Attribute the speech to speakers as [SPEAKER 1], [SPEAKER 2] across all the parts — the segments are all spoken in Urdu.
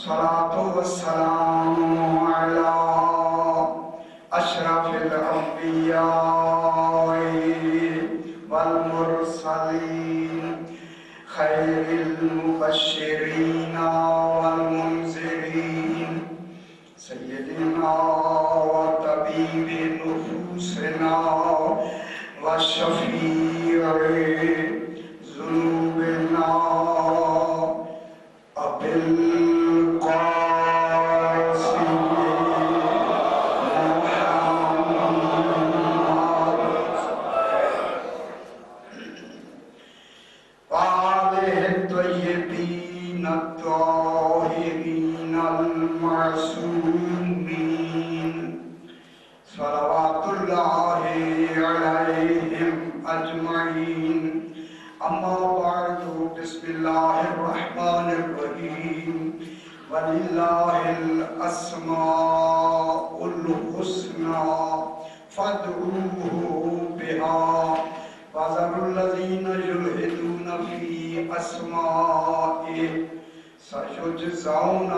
[SPEAKER 1] الصلاة والسلام على أشرف الأنبياء والمرسلين خير المبشرين والمنذرين سيدنا وطبيب نفوسنا وشفيع ذنوبنا أبي القاسم وآله الطيبين الطاهرين المعصومين صلوات الله عليهم أجمعين. أما بعد، بسم الله الرحمن الرحيم. ولله الأسماء الحسنى فادعوه بها وذروا الذين يلحدون في أسمائه سيجزون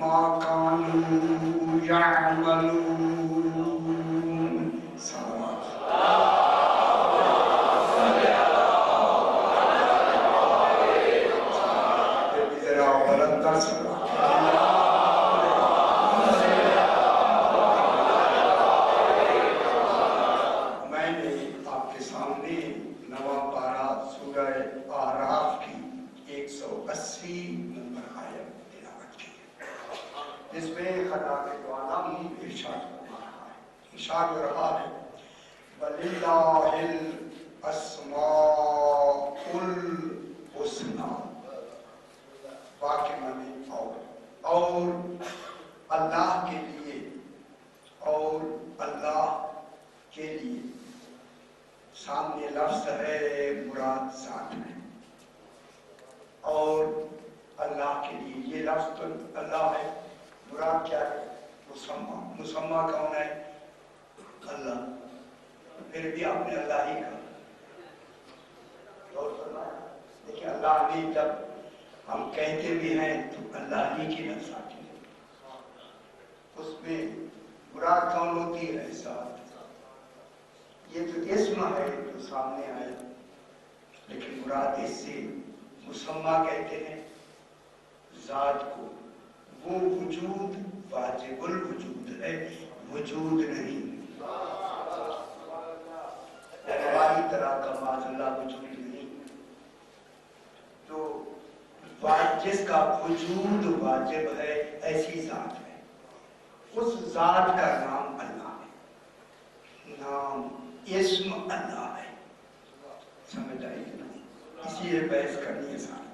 [SPEAKER 1] ما كانوا يعملون. صلوات میں نے آپ کے سامنے نواں پارہ سورہ اعراف کی 180 نمبر آیت تلاوت کی ہے، جس میں خدا کے دعا ارشاد ہو رہا ہے وَلِلَّهِ الْأَسْمَاءُ الْحُسْنَى، واقع معنی اور اللہ کے لیے، اور اللہ کے لیے سامنے لفظ ہے مراد ذات ہے، اور اللہ کے لیے یہ لفظ تو اللہ ہے، مراد کیا ہے؟ مسمى کون ہے؟ اللہ. پھر بھی آپ نے اللہ ہی کہا، غور فرمایا. دیکھیں اللہ نے جب ہم کہتے بھی ہیں تو اللہ ہی کی لفظ آتی ہے، اس میں مراد کون ہوتی ہے؟ ذات. یہ جو اسم ہے جو سامنے آیا، لیکن مراد اس سے مسمى کہتے ہیں ذات کو. وہ وجود واجب الوجود ہے، وجود نہیں. ہماری طرح کا معاذ اللہ وجود نہیں. تو جس کا وجود واجب ہے ایسی ذات ہے، اس ذات کا نام اللہ ہے، نام اسم اللہ ہے. سمجھ آئی کہ نہیں؟ اسی لیے بحث کرنی ہے ساتھ.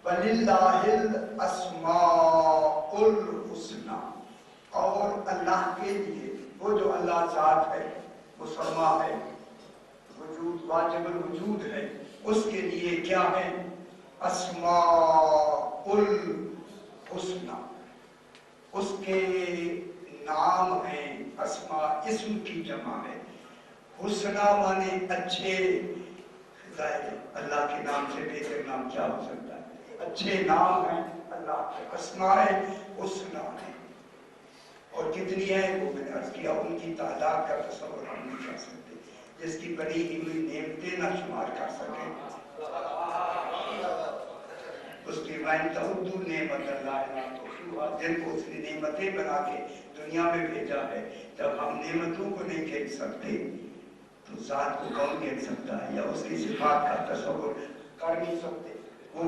[SPEAKER 1] وَلِلَّهِ الْأَسْمَاءُ الْحُسْنَى، اور اللہ کے لیے وہ جو اللہ ذات ہے، مسمى ہے، وجود واجب الوجود ہے، اس کے لیے کیا ہے؟ اسماء الحسنى، اس کے نام ہیں. اسماء اسم کی جمع ہے، حسنى مانے اچھے. ظاہر اللہ کے نام سے بہتر نام کیا ہو سکتا ہے؟ اچھے نام ہیں اللہ کے، اسماء حسنى ہیں. اور کتنی ہے وہ میں نے عرض کیا، ان کی تعداد کا تصور ہم نہیں کر سکتے. جس کی بڑی ہوئی نعمتیں نہ شمار کر سکیں، اس کی وَإِن تَعُدُّوا نِعْمَتَ اللَّهِ لَا تُحْصُوهَا، جن کو اس نے نعمتیں بنا کے دنیا میں بھیجا ہے. جب ہم نعمتوں کو نہیں کہہ سکتے تو ذات کو کون کہہ سکتا ہے؟ یا اس کی صفات کا تصور کر نہیں سکتے. وہ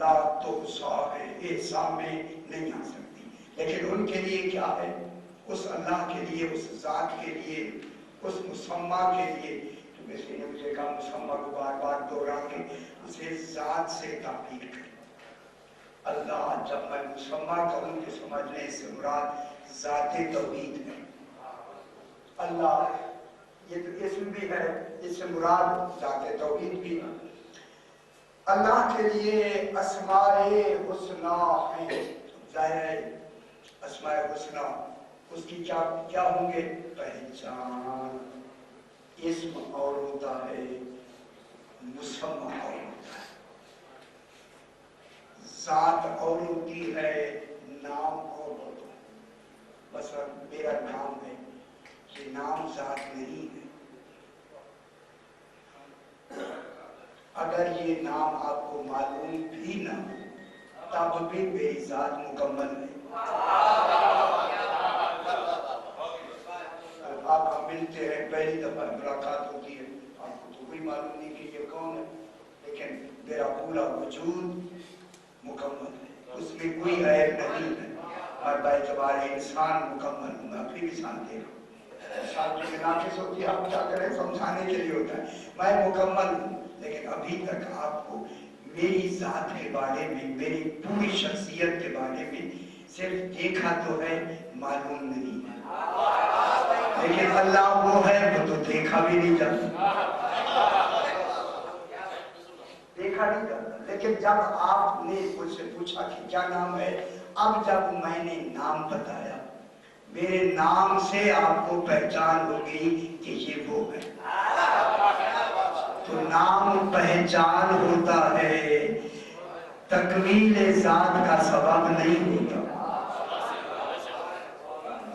[SPEAKER 1] لا تحصیٰ ہے، احصاء میں نہیں آ سکتی. لیکن ان کے لیے کیا ہے؟ اس اللہ کے لیے، اس ذات کے لیے، اس مسمى کے لیے. تو کسی نے مجھے کہا مسمى کو بار بار دوہرا کے اسے ذات سے تعبیر کریں. اللہ جب میں مسمى کہوں کہ سمجھنے سے مراد ذات توحید ہے. اللہ یہ تو اسم بھی ہے، اس سے مراد ذات توحید بھی ہے. اللہ کے لیے اسماء حسنى ہیں. ظاہر ہے اسماء حسنى اس کی کیا ہوں گے؟ پہچان. اسم اور ہوتا ہے، مسمى اور ہوتا ہے. ذات اور ہوتی ہے، نام اور ہوتا ہے. بس میرا نام ہے، یہ نام ذات نہیں ہے. اگر یہ نام آپ کو معلوم بھی نہ ہو تب بھی میری ذات مکمل ہے. آپ ہم ملتے ہیں، پہلی دفعہ ملاقات ہوتی ہے، آپ کو تو کوئی معلوم نہیں کہ یہ کون ہے، لیکن میرا پورا وجود مکمل ہے، اس میں کوئی عیب نہیں ہے. اور باعتبار انسان مکمل ہوں. میں اپنی مثال دے رہا ہوں، مثال جو ناقص ہوتی ہے آپ کیا کریں، سمجھانے کے لیے ہوتا ہے. میں مکمل ہوں، لیکن ابھی تک آپ کو میری ذات کے بارے میں، میری پوری شخصیت کے بارے میں صرف دیکھا تو ہے، معلوم نہیں ہے. لیکن اللہ وہ ہے، وہ تو دیکھا بھی نہیں جاتا، دیکھا نہیں جاتا. لیکن جب آپ نے مجھ سے پوچھا کہ کیا نام ہے، اب جب میں نے نام بتایا، میرے نام سے آپ کو پہچان ہو گئی کہ یہ وہ ہے. تو نام پہچان ہوتا ہے، تکمیل ذات کا سبب نہیں ہوتا.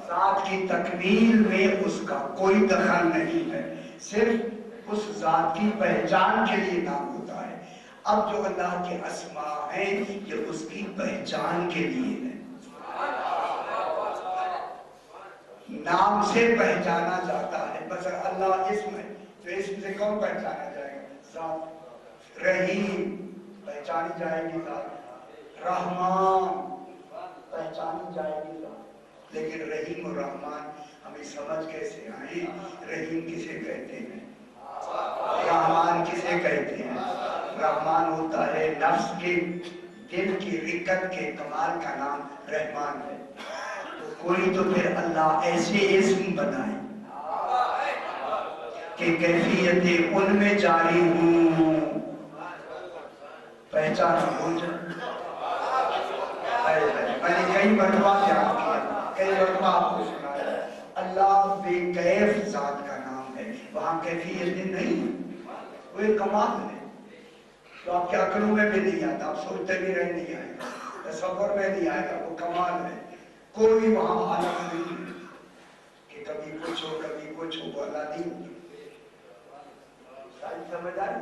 [SPEAKER 1] ذات کی تکمیل میں اس کا کوئی دخل نہیں ہے، صرف اس ذات کی پہچان کے لیے نام ہوتا ہے. اب جو اللہ کے اسماء ہیں یہ اس کی پہچان کے لیے ہے. نام سے پہچانا جاتا ہے. بس اللہ اسم ہے تو اسم سے کون پہچانا جائے گا؟ ذات. رحیم پہچانی جائے گی ذات، رحمان پہچانی جائے گی ذات. لیکن رحیم اور رحمان ہمیں سمجھ کیسے آئیں؟ رحیم کسے کہتے ہیں، رحمان کسے کہتے ہیں؟ رحمان ہوتا ہے نفس کے دل کی رکت کے کمال کا نام رحمان ہے. کوئی تو پھر اللہ ایسے اسم بنائے کہ کیفیتیں ان میں جاری ہوں، پہچان ہو جائے. میں نے کئی مرتبہ بیان کیا، کئی مرتبہ آپ کو سنایا، اللہ بے کیف ذات کا نام ہے. وہاں کیفیتیں نہیں، وہ ایک کمال ہے. تو آپ کے عقلوں میں بھی نہیں آتا، آپ سوچتے بھی رہ نہیں آئے گا، تصور میں نہیں آئے گا. وہ کمال ہے. کوئی وہاں حالت نہیں ہے کہ کبھی کچھ ہو کبھی کچھ ہو، وہ اللہ نہیں ہوتا. ساری سمجھ آئی؟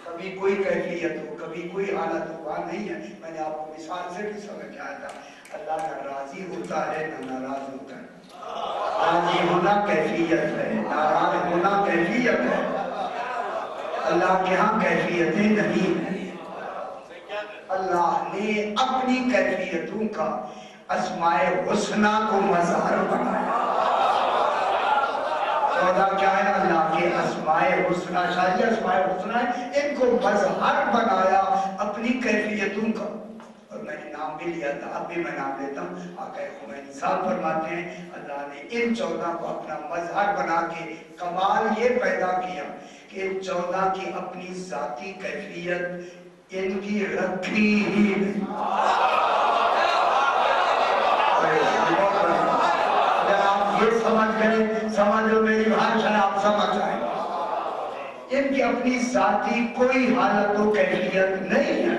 [SPEAKER 1] کبھی کوئی کیفیت ہو کبھی کوئی حالت ہو، وہاں نہیں ہے. میں نے آپ کو مثال سے بھی سمجھ آیا تھا. اللہ نہ راضی ہوتا ہے نہ ناراض ہوتا ہے. راضی ہونا کیفیت ہے، ناراض ہونا کیفیت ہے. اللہ کے ہاں کیفیتیں نہیں ہیں. اللہ نے اپنی کیفیتوں کا اسماء حسنہ کو مظہر بنایا. 14 کیا ہے؟ اللہ کے اسماء حسنہ، شاید اسماء حسنہ ہے، ان کو مظہر بنایا اپنی کیفیتوں کا. اور میں نے نام بھی لیا تھا، اب بھی میں نام لیتا ہوں. آقا خمینی صاحب فرماتے ہیں اللہ نے ان 14 کو اپنا مظہر بنا کے کمال یہ پیدا کیا کہ ان 14 کی اپنی ذاتی کیفیت ان کی رکھی ہی نہیں. اگر آپ یہ سمجھ گئے، سمجھ لو میری بھاشا آپ سمجھ آئے. ان کی اپنی ذاتی کوئی حالت و کیفیت نہیں ہے.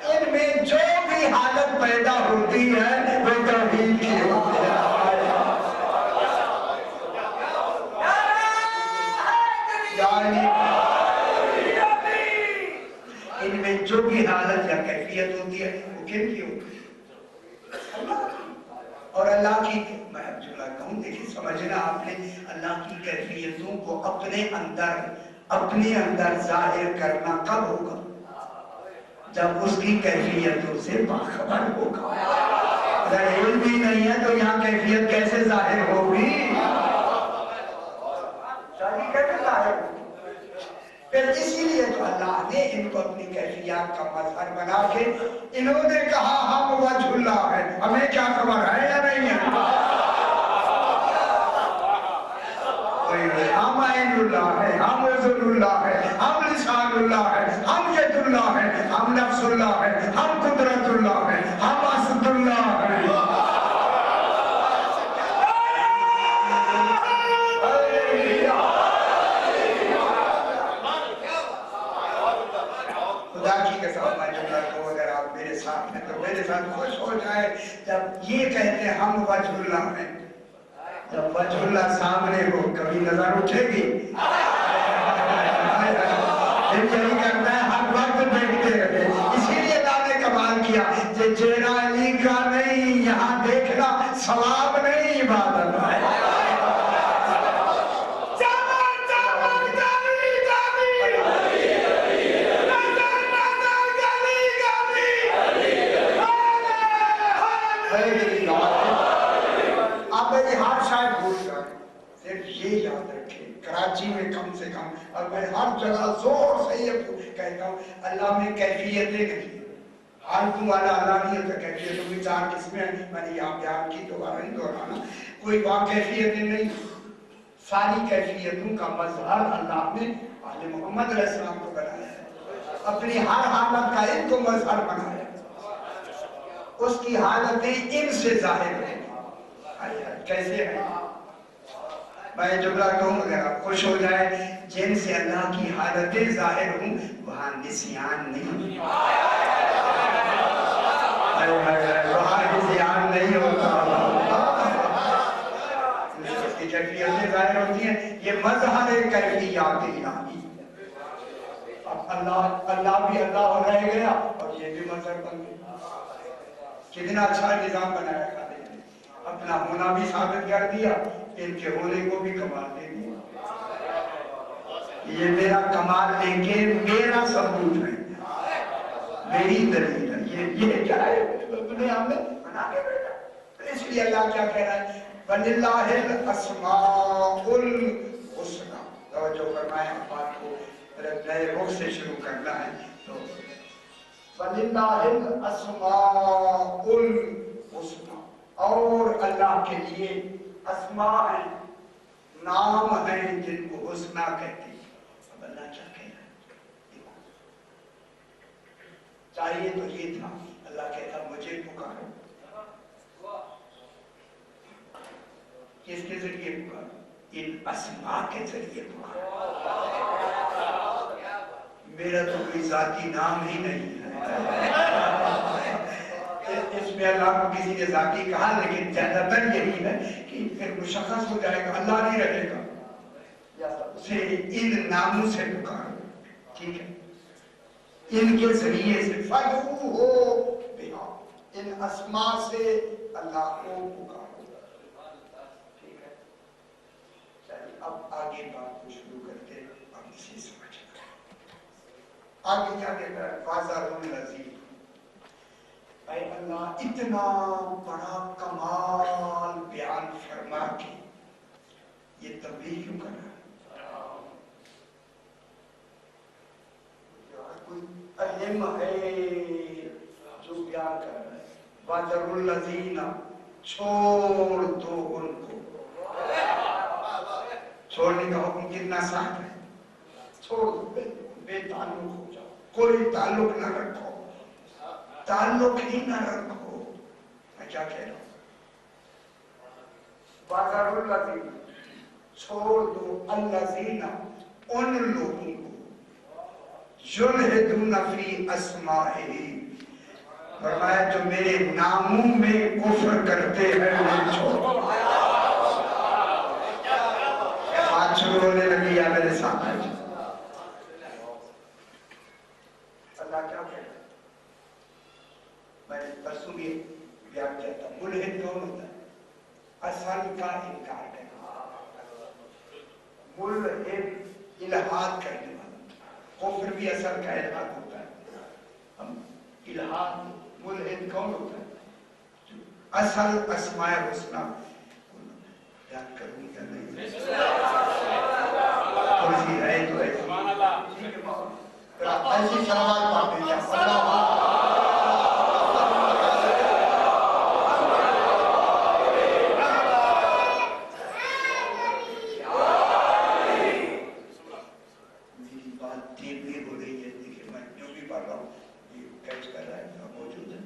[SPEAKER 1] ان میں جو بھی حالت پیدا ہوتی ہے وہ توحید کی ہوتی ہے. ان میں جو بھی حالت یا کیفیت ہوتی ہے وہ کن کی ہوتی ہے؟ اللہ کی. اور اللہ کی، میں اب جو کہوں دیکھیں سمجھنا آپ نے، اللہ کی کیفیتوں کو اپنے اندر ظاہر کرنا کب ہوگا؟ جب اس کی کیفیتوں سے باخبر ہوگا. اگر علم بھی نہیں ہے تو یہاں کیفیت کیسے ظاہر ہوگی؟ شادی کیسے ظاہر ہوگی؟ پھر اسی لیے تو اللہ نے ان کو اپنی کیفیات کا مظہر بنا کے انہوں نے کہا ہم وجہ اللہ ہے. ہمیں کیا خبر ہے یا نہیں ہے؟ ہم عین اللہ ہے، ہم عزل اللہ ہے، ہم لسان اللہ ہے، ہم ید اللہ ہے، ہم نفس اللہ ہے، ہم قدرت اللہ ہے، ہم اسد اللہ ہے. خدا کی قسم میں جملہ کو اگر آپ میرے ساتھ خوش ہو جائے جب یہ کہتے ہیں ہم وجہ اللہ ہیں. جب وجہ اللہ سامنے ہو کبھی نظر اٹھے گی؟ یہی کرتا ہے ہر وقت دیکھتے رہے. اسی لیے اللہ نے کمال کیا کہ چہرہ علی کا نہیں، یہاں دیکھنا ثواب نہیں عبادت ہے. آپ ہر شاید بھول جائیں، صرف یہ یاد رکھیں کراچی میں کم سے کم، اور میں ہر جگہ زور سے یہ کہتا ہوں، اللہ میں کیفیتیں نہیں. حالتوں والا اللہ نہیں ہوتا. کیفیتوں کی چار قسمیں ہیں، میں نے یہاں بیان کی دوبارہ نہیں دہرانا. کوئی وہاں کیفیتیں نہیں، ساری کیفیتوں کا مظہر اللہ نے آل محمد علیہ السلام کو بنایا ہے. اپنی ہر حالت کا ان کو مظہر بنایا. اس کی حالتیں ان سے ظاہر ہیں. کیسے ہیں؟ میں جملہ کہوں اگر آپ خوش ہو جائے، جن سے اللہ کی حالتیں ظاہر ہوں وہاں نسیان نہیں، وہاں نسیان نہیں ہوتا. اس کی کیفیتیں ظاہر ہوتی ہیں، یہ مظہر کیفیات الہی. اب اللہ بھی اللہ رہ گیا اور یہ بھی مظہر بن گیا. کتنا اچھا نظام بنایا کھانے نے، اپنا ہونا بھی ثابت کر دیا، ان کے ہونے کو بھی کمال دے دیا. یہ میرا کمال لے کے میرا ثبوت ہے، میری دلیل ہے. یہ کیا ہے دنیا میں بنا کے بیٹا. اس لیے اللہ کیا کہہ رہا ہے؟ وَلِلَّهِ الْأَسْمَاءُ الْحُسْنَى. توجہ فرمائیں، بات کو نئے رخ سے شروع کرنا ہے. تو وَلِلَّهِ الْأَسْمَاءُ الْحُسْنَى، اور اللہ کے لیے اسماء ہیں، نام ہیں جن کو حسنہ کہتے ہیں. اب اللہ کیا کہہ رہا ہے؟ چاہیے تو یہ تھا، اللہ کہتا مجھے پکارو. کس کے ذریعے پکارو؟ ان اسماء کے ذریعے پکارو. میرا تو کوئی ذاتی نام ہی نہیں ہے. اس میں اللہ کو کسی نے ذاتی کہا، لیکن زیادہ تر یہی ہے کہ پھر مشخص ہو جائے گا اللہ نہیں رہے گا. اسے ان ناموں سے پکارو، ٹھیک ہے؟ ان کے ذریعے سے فَدْعُوهُ بِهَا، ان اسماء سے اللہ کو پکارو. ٹھیک ہے؟ چلیے اب آگے بات کو شروع کرتے ہیں. اب اسی سمجھ آگے کیا کہتا ہے؟ وَعَذَرُ الَّذِينَ، اے اللہ اتنا بڑا کمال بیان فرما کے یہ تنبیہ کیوں کر رہا ہے؟ کوئی اہم ہے جو بیان کر رہا ہے. وَعَذَرُ الَّذِينَ، چھوڑ دو ان کو. چھوڑنے کا حکم کتنا سخت ہے. چھوڑ دو، بے تعلق ہو جاؤ، کوئی تعلق نہ رکھو، تعلق ہی نہ رکھو. میں کیا کہہ رہا ہوں؟ وَعَذَرُ الَّذِينَ، چھوڑ دو الَّذِينَ، ان لوگوں کو يُلْحِدُونَ فِي أَسْمَائِهِ، فرمایا جو میرے ناموں میں کفر کرتے ہیں انہیں چھوڑو. بات شروع ہونے لگی ہے میرے سامنے. اللہ کیا کہہ رہا ہے؟ میں پرسوں بھی بیان کیا تھا، ملحد کون ہوتا ہے؟ اصل کا انکار کرنا. ملحد الہاد کرنے والا. کفر بھی اصل کا الہاد ہوتا ہے. ہم الہاد ملحد کون ہوتا ہے؟ اصل اسماء الحسنى بیان کروں یا نہیں؟ کوئی ہے تو ایسی ایسی سوال پاتے ہیں. میری بات دیر بھی ہو رہی ہے، دیکھیں میں جو بھی پڑھ رہا ہوں یہ کیچ کر رہا ہے، موجود ہے.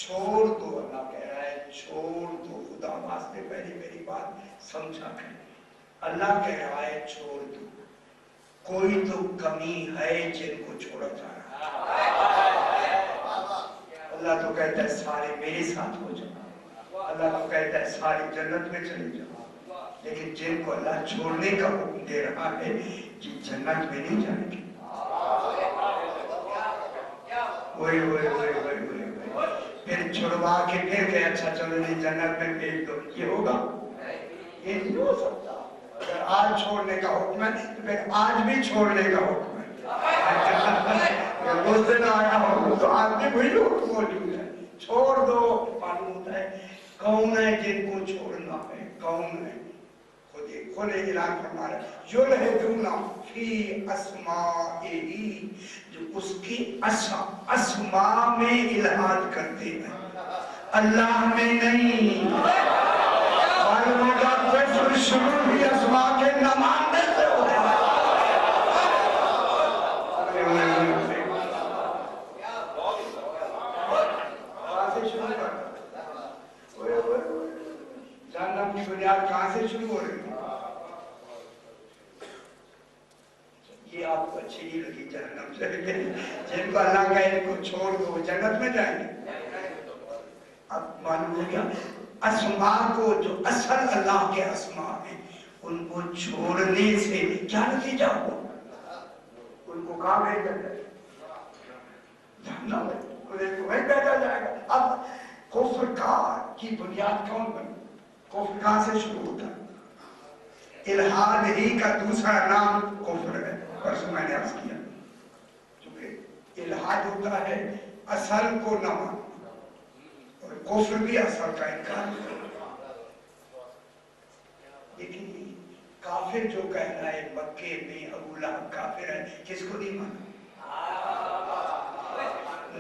[SPEAKER 1] چھوڑ دو، اللہ کہہ رہا ہے چھوڑ دو. خدا واسطے پہلے میری بات سمجھا کریں. اللہ کہہ رہا ہے چھوڑ دو. کوئی تو کمی ہے جن کو چھوڑا جا رہا ہے. اللہ تو کہتا ہے سارے میرے ساتھ ہو جاؤ، اللہ تو کہتا ہے ساری جنت میں چلے جاؤ، لیکن جن کو اللہ چھوڑنے کا حکم دے رہا ہے یہ جنت میں نہیں جائیں گے۔ پھر چھڑوا کے پھر کہ اچھا چلو نہیں جنت میں بھیج دو، یہ ہوگا؟ یہ نہیں ہو سکتا۔ اگر آج چھوڑنے کا حکم ہے تو پھر آج بھی چھوڑنے کا حکم ہے۔ اگر اس دن آیا ہو تو آج بھی وہی حکم موجود ہے، چھوڑ دو۔ معلوم ہوتا ہے کون ہے جن کو چھوڑنا ہے، کون ہے؟ خود اعلان فرما رہا ہے یلحدون فی اسمائہ، جو اس کی اسماء میں الحاد کرتے ہیں، اللہ میں نہیں۔ معلوم ہوگا کفر شروع بھی اسماء کے نہ ماننے سے ہو رہا ہے۔ جہنم کی بنیاد کہاں سے شروع ہو رہی ہے؟ یہ آپ کو اچھی نہیں لگی جہنم سے، جن کو اللہ کہے ان کو چھوڑ دو جنت میں جائیں گے۔ اب معلوم ہو گیا اسماء کو جو اصل اللہ کے اسماء ہیں ان کو چھوڑنے سے کیا نتیجہ ہوا؟ ان کو کہاں بھیجا جائے؟ جہنم میں، انہیں تو وہیں بھیجا جائے گا۔ اب کفر کی بنیاد کون بنی؟ کفر کہاں سے شروع ہوتا ہے؟ الحاد ہی کا دوسرا نام کفر ہے، پرسوں میں نے عرض کیا، چونکہ الحاد ہوتا ہے اصل کو نہ ماننا، اور کفر بھی اصل کا انکار کرنا۔ لیکن کافر جو کہہ رہا ہے مکے میں ابو لہب کافر ہے، کس کو نہیں مانا؟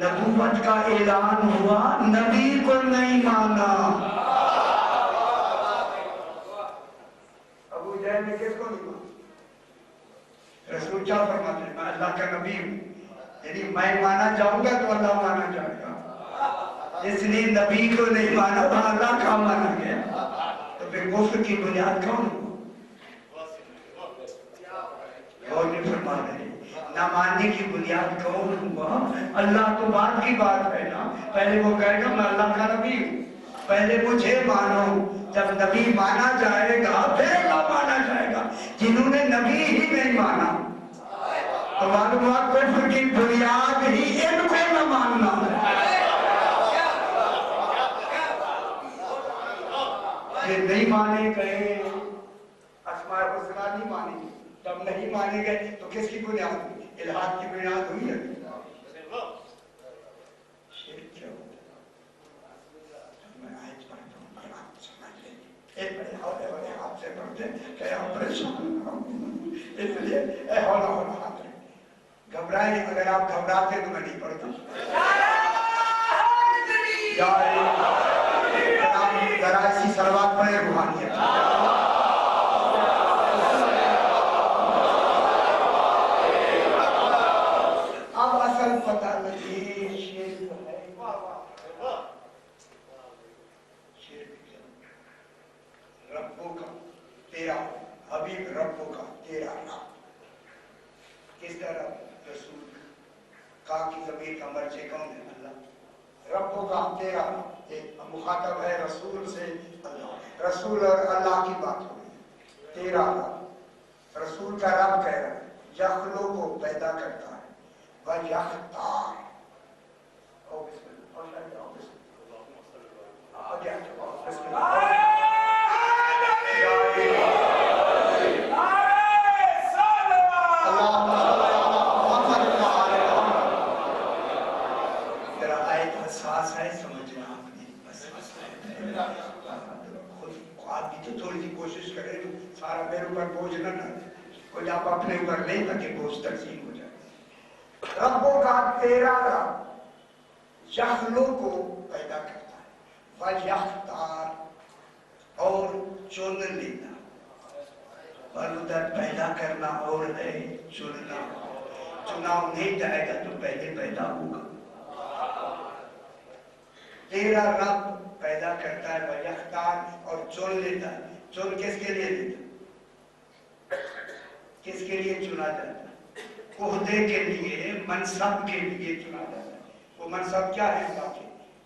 [SPEAKER 1] نبوت کا اعلان ہوا، نبی کو نہیں مانا۔ ابو جہل نے کس کو نہیں مانا؟ رسول کیا فرماتے ہیں؟ میں اللہ کا نبی ہوں، یعنی میں مانا جاؤں گا تو اللہ مانا جائے گا، اس لیے نبی کو نہیں مانا تو اللہ کا مانا گیا۔ تو پھر کفر کی بنیاد کون ہوا؟ اور نہیں فرما رہے نہ ماننے کی بنیاد کون ہوا؟ اللہ تو بعد کی بات ہے نا، پہلے وہ کہے گا میں اللہ کا نبی ہوں، پہلے مجھے مانو، جب نبی مانا جائے گا پھر اللہ مانا جائے گا۔ جنہوں نے نبی ہی نہیں مانا تو معلوم ہوا کفر کی بنیاد ہی ان کو نہ ماننا ہے۔ یہ نہیں مانے گئے، اسماء الحسنی نہیں مانے گئے، جب نہیں مانے گئے تو کس کی بنیاد ہوئی؟ الحاد کی بنیاد ہوئی ہے۔ شرک کیا ہوتا ہے؟ میں آیت پڑھتا ہوں کہ آپ سمجھ لیں گے۔ ایک بڑے حوالے والے آپ سے پڑھتے ہیں کہ آپ پریشان ہوں، اس لیے اے ہولا ہولا ہاتھ رکھیں، گھبرائیں، اگر آپ گھبراتے تو میں نہیں پڑھتا۔ ذرا ایسی صلوات پڑھیں روحانیت۔ اب اصل پتہ لگے شرک ہے، شرک کیا؟ ربوں کا تیرا حبیب، ربوں کا تیرا رب، کس طرح؟ رسول کا کی ضمیر کا مرجع کون ہے؟ اللہ۔ ربوں کا تیرا ایک مخاطب ہے رسول سے اللہ، رسول اور اللہ کی بات ہو رہی ہے۔ تیرا رب، رسول کا رب کہہ رہا ہے یخلو کو پیدا کرتا ہے، وَيَخْتَارُ۔ او بسم اللہ، او شاید او بسم اللہ، آگے آجاؤ، بسم اللہ۔ حساس ہے، سمجھنا آپ نے، بس خود آپ بھی تو تھوڑی سی کوشش کریں، سارا میرے اوپر بوجھ نہ ڈالیں، کوئی آپ اپنے اوپر لیں تاکہ بوجھ تقسیم ہو جائے۔ ربوں کا تیرا رب یخلو کو پیدا کرتا ہے، وَیَخْتَارُ، اور چن لینا۔ ادھر پیدا کرنا اور ہے چننا، چناؤ نہیں جائے گا تو پہلے پیدا ہوگا۔ تیرا رب پیدا کرتا ہے، وَیَخْتَارُ، اور چن لیتا ہے۔ چن کس کے لیے لیتا؟ کس کے لیے چنا جاتا ہے؟ عہدے کے لیے، منصب کے لیے چنا جاتا ہے۔ وہ منصب کیا ہے اللہ کے؟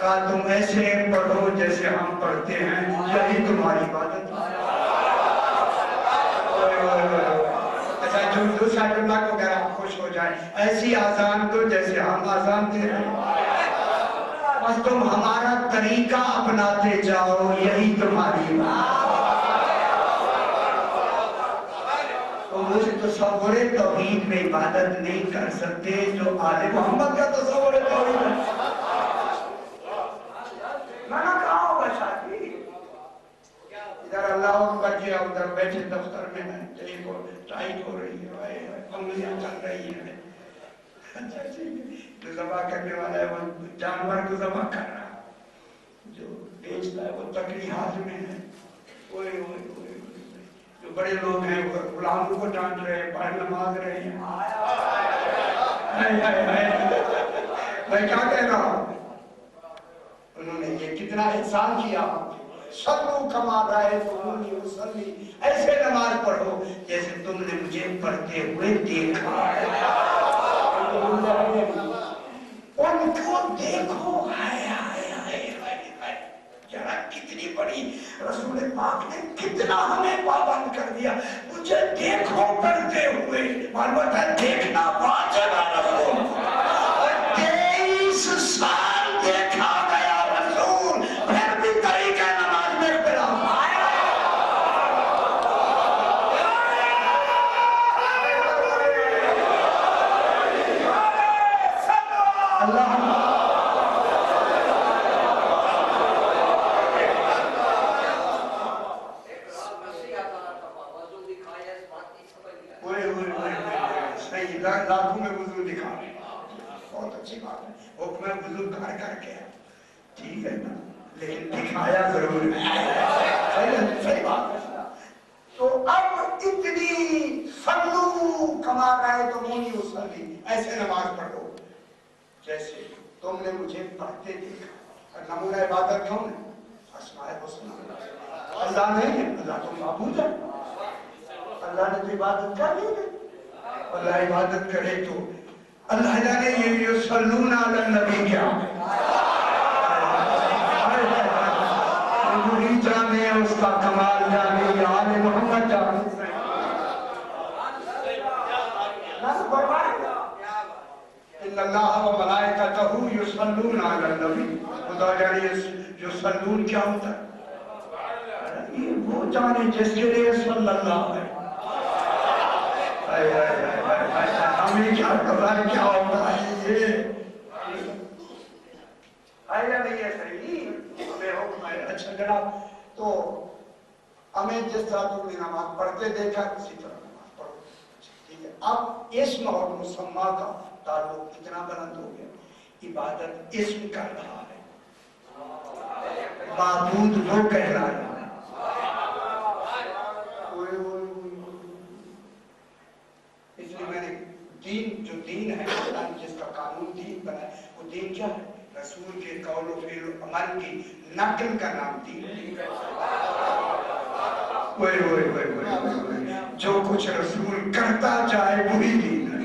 [SPEAKER 1] کہا تم ایسے پڑھو جیسے ہم پڑھتے ہیں، یہی تمہاری عبادت ہے۔ اچھا جو دوسرا جملہ کو اگر آپ خوش ہو جائیں، ایسی آزان دو جیسے ہم آزان دے رہے ہیں، بس تم ہمارا طریقہ اپناتے جاؤ، یہی تمہاری عبادت۔ تم اس تصور توحید میں عبادت نہیں کر سکتے جو آل محمد کا تصور توحید ہے۔ میں نے کہا ہوگا شاید ادھر اللہ اکبر کیا، ادھر بیٹھے دفتر میں ٹیپ اور ٹائپ ہو رہی ہے، انگلیاں چل رہی ہیں، جو ذبح کرنے والا ہے وہ جانور کو ذبح کر رہا ہے، جو بیچتا ہے وہ تکڑی ہاتھ میں ہے، اوئے اوئے اوئے، جو بڑے لوگ ہیں وہ غلاموں کو ڈانٹ رہے ہیں، پڑھ نماز رہے ہیں، میں کیا کہہ رہا ہوں؟ انہوں نے یہ کتنا احسان کیا، صلو کما رأیتمونی اصلی، ایسے نماز پڑھو جیسے تم نے مجھے پڑھتے ہوئے دیکھا۔ ان کو دیکھو، ہائے ہائے ہائے ہائے، ذرا کتنی بڑی رسول پاک نے کتنا ہمیں پابند کر دیا، مجھے دیکھو پڑھتے ہوئے، معلومات ہے دیکھنا واجب ہے رسول، 23 سال دیکھا گیا رسول، پھر بھی طریقہ نماز میں اختلاف آیا۔ اللہ لاکھوں میں وضو دکھا رہے ہیں، بہت اچھی بات ہے، حکم وضو کر کے ٹھیک ہے نا، لیکن دکھایا ضرور ہے، صحیح بات ہے۔ تو اب اتنی صلو کما رأیتمونی اصلی، ایسے نماز پڑھو جیسے تم نے مجھے پڑھتے دیکھا۔ اور نمونہ عبادت کون ہے؟ اسماء الحسنی، اللہ نہیں ہے، اللہ تو معبود ہے، اللہ نے تو عبادت کر لی ہے، اللہ عبادت کرے تو اللہ جانے یہ یصلون علی النبی کیا ہے، وہی جانے اس کا کمال جانے، آل محمد جانے، ان اللہ و ملائکتہ یصلون علی النبی، خدا جانے یصلون کیا ہوتا ہے، یہ وہ جانے جس کے لیے صلی اللہ ہے، ہمیں کیا پتا کیا ہوتا ہے یہ آیا نہیں ہے، صحیح ہمیں حکم ہے۔ اچھا جناب، تو ہمیں جس طرح تم نے نماز پڑھتے دیکھا اسی طرح نماز پڑھو، ٹھیک ہے۔ اب اسم اور مسمى کا تعلق کتنا بلند ہو گیا، عبادت اسم کر رہا ہے، معبود وہ کہلا رہا ہے۔ اس لیے میں نے دین، جو دین ہے اللہ نے جس کا قانون دین بنایا، وہ دین کیا ہے؟ رسول کے قول و فعل و عمل کی نقل کا نام دین ہے۔ جو کچھ رسول کرتا جائے وہی دین ہے،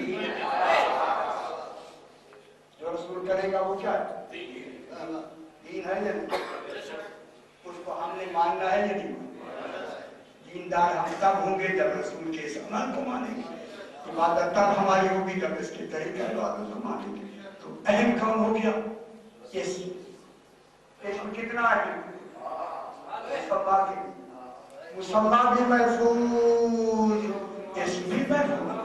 [SPEAKER 1] جو رسول کرے گا وہ کیا ہے؟ دین ہے یا نہیں؟ اس کو ہم نے ماننا ہے یا نہیں ماننا؟ دیندار ہم تب ہوں گے جب رسول کے اس عمل کو مانیں گے، عبادت تب ہماری ہوگی جب اس کے طریقہ عبادت کو مانیں گے۔ تو اہم کام ہو گیا اسم کتنا ہے، مسمى بھی محفوظ، اسم بھی محفوظ،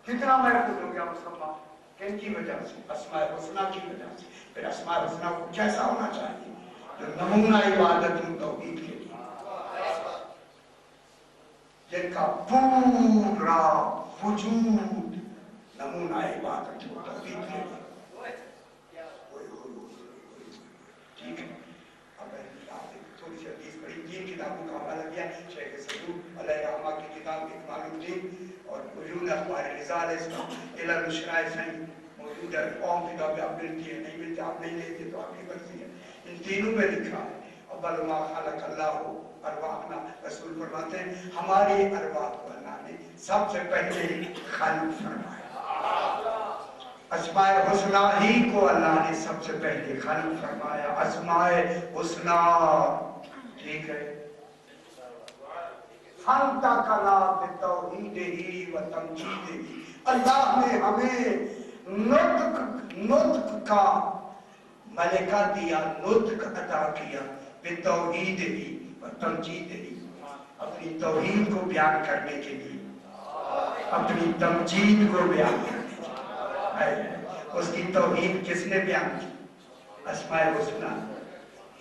[SPEAKER 1] کتنا محفوظ ہو گیا مسمى، کن کی وجہ سے؟ اسماء الحسنی کی وجہ سے۔ پھر اسماء الحسنی کو کیسا ہونا چاہیے؟ جو نمونہ عبادت توحید کے لیے، جن کا پورا وجود نمونہ عبادت توحید کے لیے، ٹھیک ہے۔ اب تھوڑی سی حدیث پڑھی، تین کتابوں کا حوالہ دیا، شیخ صدوق علیہ رحمہ کی کتاب اکمال الدین اور وجود اخبار رضا علیہ السلام الى الشراء صحیح موجود ہے، قوم کتابیں آپ ملتی ہیں، نہیں ملتی آپ نہیں لیتے تو آپ کی مرضی ہے، ان تینوں میں لکھا ہے اول ما خلق اللہ ارواحنا، رسول فرماتے ہیں ہماری ارواح کو اللہ نے سب سے پہلے خالق فرمایا،
[SPEAKER 2] اسماء حسنہ ہی کو اللہ نے سب سے پہلے خلق فرمایا، اسماء حسنہ، ٹھیک ہے؟ فَانْتَقَلَا بِتَوْحِيدِهِ وَتَمْجِيدِهِ، اللہ نے ہمیں نطق کا ملکہ دیا، نطق عطا کیا، بِتَوْحِيدِهِ وَتَمْجِيدِهِ، اپنی توحید کو بیان کرنے کے لیے، اپنی تمجید کو بیان کرنے کے لیے۔ اس کی توحید کس نے بیان کی؟ اسماء حسنہ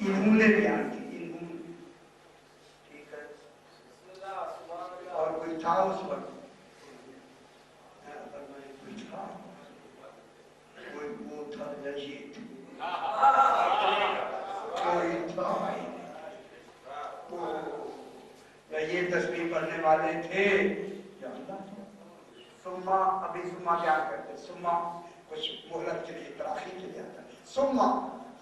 [SPEAKER 2] انہوں نے بیان کی، انہوں نے، ٹھیک ہے؟ اور کوئی تھا اس وقت؟ کوئی تھا، کوئی وہ تھا یا یہ تھا، کوئی تھا یا یہ تسبیح پڑھنے والے تھے یا اللہ؟ ثم، ابھی ثم بیان کرتے، ثم کچھ مہلت کے لیے، تراخیر کے لیے آتا ہے۔ ثم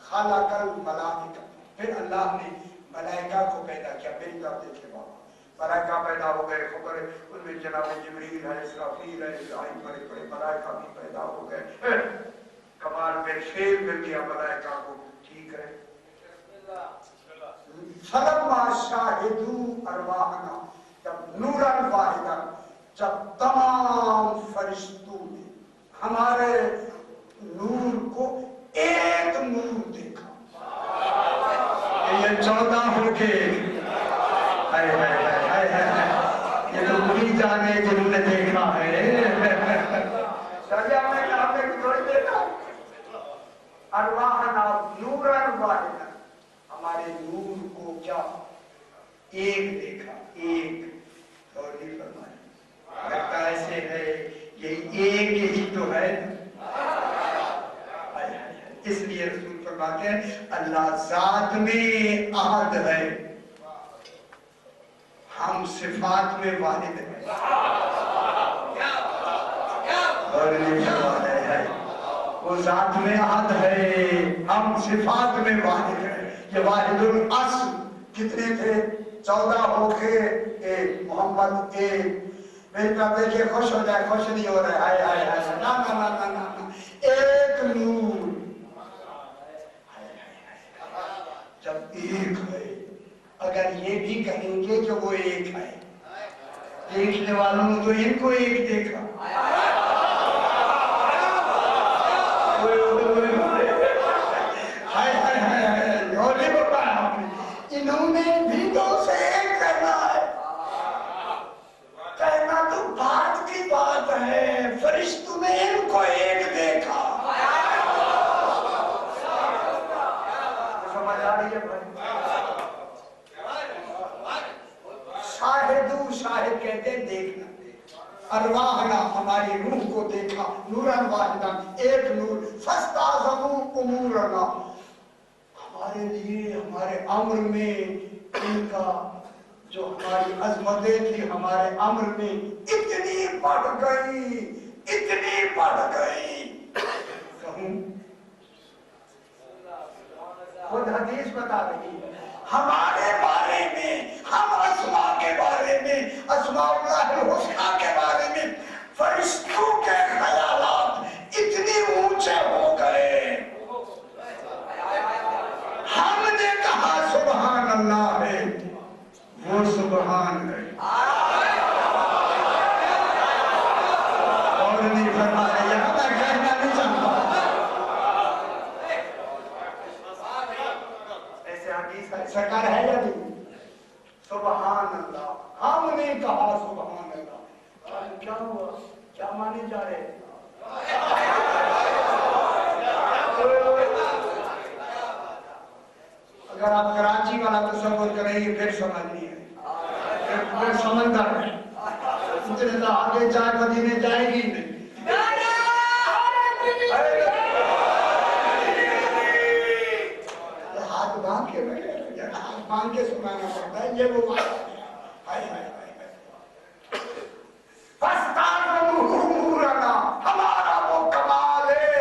[SPEAKER 2] خلق الملائکہ، پھر اللہ نے ملائکہ کو پیدا کیا، میری طرف دیکھے بابا، ملائکہ پیدا ہو گئے، خبر ہے ان میں جناب جبریل ہے، اسرافیل ہے، اسرائیل، بڑے بڑے ملائکہ بھی پیدا ہو گئے، کمال میں فیل مل گیا ملائکہ کو، ٹھیک ہے؟ فلما شاہدوا ارواحنا، جب نورا واحدا، جب تمام فرشتوں نے ہمارے نور کو ایک نور دیکھا، یہ 14 ہو کے، یہ تو وہی جانے جنہوں نے دیکھا ہے، سجا میں آپ نے کوئی دیکھا؟ ارواحنا نورا واحدا، ہمارے نور کو کیا ایک دیکھا، ایک، اور نہیں فرمایا، لگتا ایسے ہے یہی ایک ہی تو ہے، اس لیے رسول فرماتے ہیں اللہ ذات میں احد ہے، ہم صفات میں واحد ہیں، اور نہیں فرماتے ہیں وہ ذات میں احد ہے، ہم صفات میں واحد ہیں، یہ واحد الاصل کتنے تھے؟ 14 ہو کے ایک، محمد ایک، میری طرف دیکھئے، خوش ہو جائے، خوش نہیں ہو رہے، آئے آئے آئے، نا نا نا نا نا، ایک نور، جب ایک ہے، اگر یہ بھی کہیں گے کہ وہ ایک ہے، دیکھنے والوں نے تو ان کو ایک دیکھا، انہوں نے بھی تو سے ایک کرنا ہے، کہنا تو بات کی بات ہے، فرشتوں نے ان کو ایک دیکھا، سمجھ آ رہی ہے بھائی؟ شاہدو، شاہد کہتے ہیں دیکھنا، ارواحنا ہماری روح کو دیکھا، نورن واحدا، ایک نور، فاستعظموا امورنا، ہمارے لیے ہمارے امر میں ان کا جو ہماری عظمتیں تھی ہمارے امر میں اتنی بڑھ گئی، اتنی بڑھ گئی، کہوں خود حدیث بتا رہی ہے ہمارے بارے میں، ہم اسماء کے بارے میں، اسماء اللہ الحسنہ کے بارے میں فرشتوں کے خیالات اتنی اونچے ہو گئے، ہم نے کہا سبحان اللہ ہے، وہ سبحان ہے، اور نہیں فرمایا، یہاں میں کہنا نہیں چاہتا، ایسے حدیث ہے، سرکار ہے یا نہیں؟ سبحان اللہ، ہم نے کہا سبحان اللہ، کیا ہوا؟ کیا مانے جا رہے ہیں؟ اگر آپ کراچی والا تصور کریں گے پھر سمجھ نہیں ہے، پھر سمندر ہے، اتنے تو آگے جائے مدینے جائے گی نہیں، ہاتھ باندھ کے بیٹھے، ہاتھ باندھ کے سنانا پڑتا ہے، یہ وہ بات ہے، ہمارا وہ کمال ہے،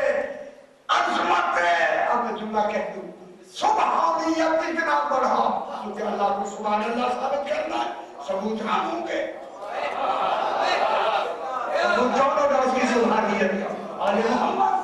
[SPEAKER 2] عظمت ہے، اب میں جملہ کہہ دوں، سبحانیت اتنا بڑھا، کیونکہ اللہ کو سبحان اللہ ثابت کرنا ہے، ثبوت ہم ہوں گے، ثبوت کون ہوگا اس کی سبحانیت کا؟ آل محمد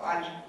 [SPEAKER 2] 5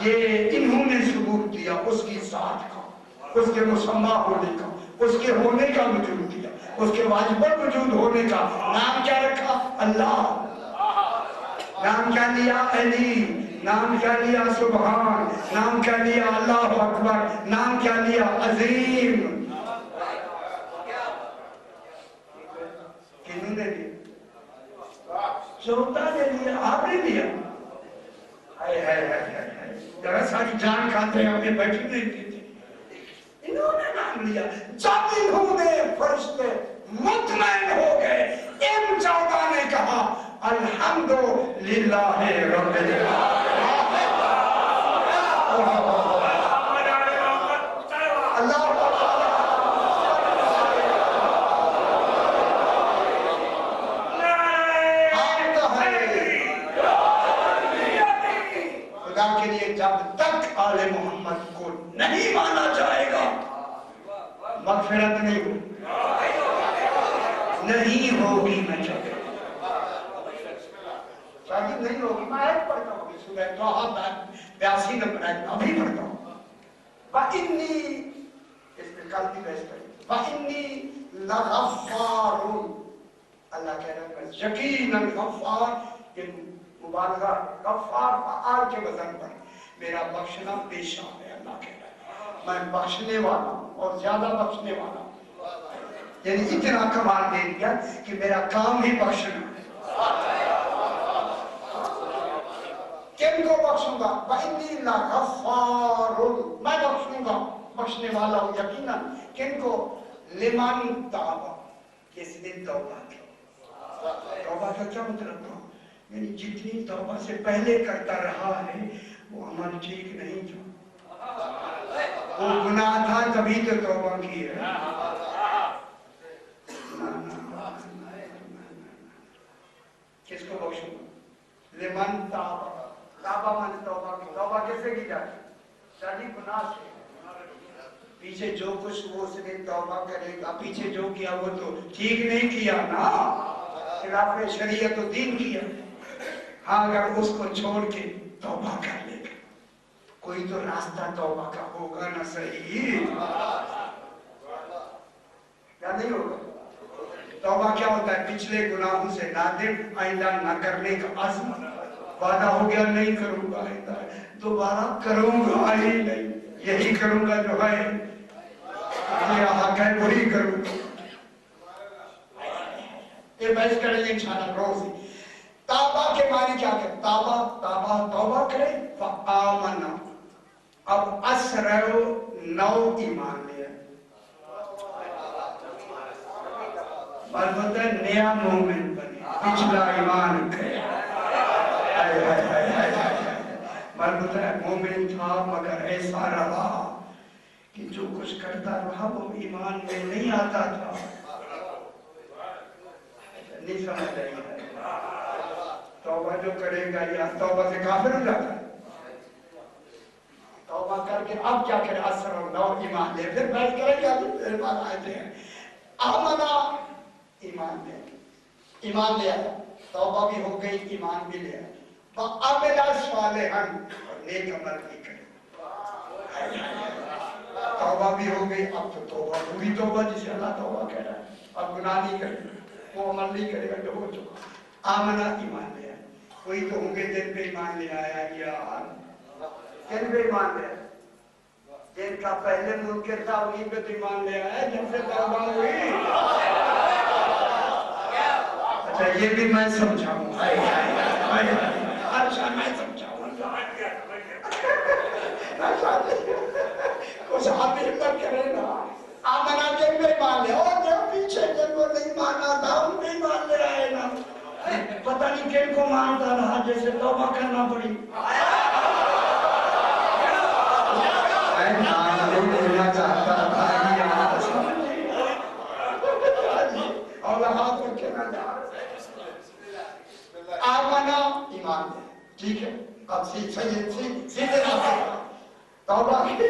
[SPEAKER 2] یہ انہوں نے ثبوت دیا اس کی ذات کا، اس کے مسمى ہونے کا، اس کے ہونے کا وجود دیا، اس کے واجب الوجود ہونے کا نام کیا رکھا؟ اللہ۔ نام کیا لیا؟ علی۔ نام کیا لیا؟ سبحان۔ نام کیا لیا؟ اللہ اکبر۔ نام کیا لیا؟ عظیم۔ کنہوں نے لیا؟ چوتا نے لیا، آپ نے لیا۔ ذرا ساری جان کھاتے ہیں ہمیں بیٹھی نہیں تھی، انہوں نے نام لیا۔ جب انہوں نے فرشتے مطمئن ہو گئے، ام 14 نے کہا الحمدللہ رب العالمین۔ اللہ خدا کے لیے جب تک آل محمد کو نہیں مانا جائے گا مغفرت نہیں ہوگی۔ میں چاہتا شاید نہیں ہوگی۔ میں ایک پڑھتا ہوں سورہ طٰہٰ 82 نمبر آیت ابھی پڑھتا ہوں۔ وَإِنِّي اس میں کل بھی بحث پڑھی، وَإِنِّي لَغَفَّارٌ، اللہ کہہ رہا ہے یقیناً غفار، یہ مبالغہ غفار فعال کے وزن پر، میرا بخشنا پیشہ ہے۔ اللہ کہہ رہا ہے میں بخشنے والا ہوں اور زیادہ بخشنے والا ہوں، یعنی اتنا کمال دے دیا کہ میرا کام ہی بخشنا ہے۔ کن کو بخشوں گا؟ وَإِنِّي لَغَفَّارٌ، میں بخشوں گا، بخشنے والا ہوں یقیناً۔ کن کو؟ لمن تاب، کس نے توبہ کی۔ توبہ کا کیا مطلب تھا؟ یعنی جتنی توبہ سے پہلے کرتا رہا ہے وہ عمل ٹھیک نہیں تھا، وہ گناہ تھا تبھی تو توبہ کی ہے۔ کس کو بخشوں گا؟ لمن تاب، تابہ من توبہ کی۔ توبہ کیسے کی جاتی؟ شادی گناہ سے، پیچھے جو کچھ وہ اس نے توبہ کرے گا، پیچھے جو کیا وہ تو ٹھیک نہیں کیا نا، خلاف شریعت و دین کیا۔ ہاں اگر اس کو چھوڑ کے توبہ کر لے گا، کوئی تو راستہ توبہ کا ہوگا نا صحیح، یا نہیں ہوگا؟ توبہ کیا ہوتا ہے؟ پچھلے گناہوں سے نادم، آئندہ نہ کرنے کا عزم، وعدہ ہو گیا نہیں کروں گا آئندہ، دوبارہ کروں گا ہی نہیں، یہی کروں گا جو ہے، میرا حق ہے وہی کروں گا۔ یہ بحث کریں گے انشاءاللہ روز ہی۔ تابہ کے معنی کیا کہ تابہ توبہ کرے، فآمنا، اب اسرع نو ایمان لیا، البتہ نیا مومن بنے، پچھلا ایمان گیا۔ البتہ مومن تھا مگر ایسا رہا کہ جو کچھ کرتا رہا وہ ایمان میں نہیں آتا تھا، نہیں سمجھ رہی ہے۔ توبہ جو کرے گا یا توبہ سے کافر ہو جاتا ہے، توبہ کر کے اب کیا کرے؟ اثر اور نو ایمان لے، پھر بحث کرے گا، پھر بات آتے ہیں۔ آمنا ایمان لے، ایمان لے آیا، توبہ بھی ہو گئی، ایمان بھی لے آیا، وَعَمِلَ صَالِحًا، اور نیک عمل بھی کرے۔ توبہ بھی ہو گئی، اب تو توبہ پوری توبہ جسے اللہ توبہ کہہ رہا ہے، اب گناہ نہیں کرے گا، وہ عمل نہیں کرے گا جو ہو چکا۔ آمنا ایمان لے آیا، کوئی تو ہوں گے جن پہ ایمان لے آیا، یا جن پہ ایمان لے آیا، جن کا پہلے منکر تھا انہیں پہ تو ایمان لے آیا جن سے توبہ ہوئی۔ اچھا یہ بھی میں سمجھاؤں، اچھا میں سمجھاؤں، کچھ آپ ہمت کرے نا۔ آمنا جن پہ ایمان لے، اور جو پیچھے جن کو نہیں مانا تھا ان پہ ایمان لے آئے نا، پتہ نہیں کن کو مانتا رہا جیسے توبہ کرنا پڑی۔ چاہتا تھا اور ہاتھ رکھے نہ جا، آمنا ایمان دے، ٹھیک ہے، اب سیدھے راستے توبہ کی،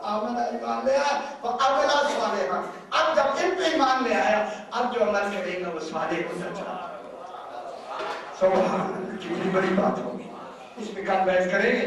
[SPEAKER 2] آمنا ایمان لے آیا، وعمل صالحا، اب جب ان پہ ایمان لے آیا، اب جو عمل کرے گا وہ صالح ہوتا چلا۔ سبحان اللہ، کتنی بڑی بات ہوگی، اس پہ کل بحث کریں گے۔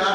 [SPEAKER 2] 4